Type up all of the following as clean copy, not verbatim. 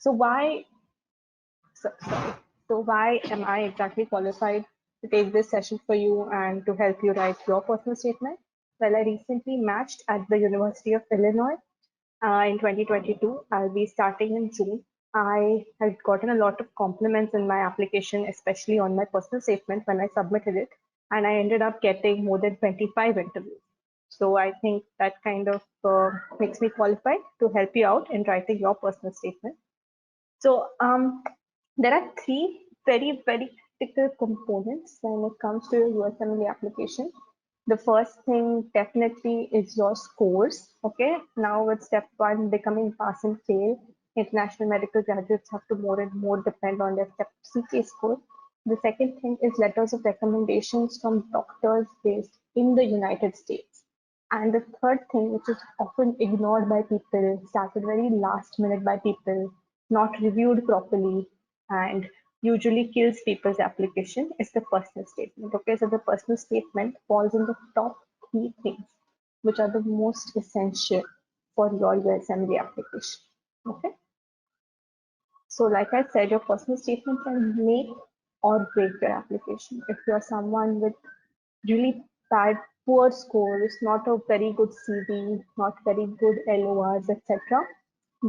So why, sorry. So why am I exactly qualified to take this session for you and to help you write your personal statement? Well, I recently matched at the University of Illinois in 2022. I'll be starting in June. I had gotten a lot of compliments in my application, especially on my personal statement when I submitted it, and I ended up getting more than 25 interviews. So I think that kind of makes me qualified to help you out in writing your personal statement. So there are three very critical components when it comes to your USMLE application. The first thing definitely is your scores. Okay, now with step one becoming pass and fail, international medical graduates have to more and more depend on their step CK score. The second thing is letters of recommendations from doctors based in the United States. And the third thing, which is often ignored by people, started very last minute by people, not reviewed properly, and usually kills people's application, is the personal statement. Okay, so the personal statement falls in the top three things, which are the most essential for your USMLE application. Okay, so like I said, your personal statement can make or break your application. If you're someone with really bad, poor scores, not a very good CV, not very good LORs, etc.,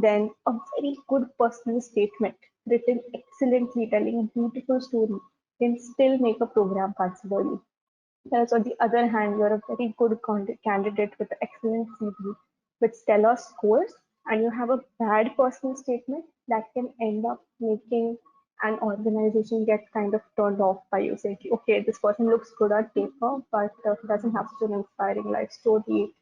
then a very good personal statement written excellently, telling a beautiful story, can still make a program consider you. Whereas on the other hand, you're a very good candidate with excellent CV, with stellar scores, and you have a bad personal statement that can end up making an organization get kind of turned off by you saying, okay, this person looks good on paper, but doesn't have such an inspiring life story,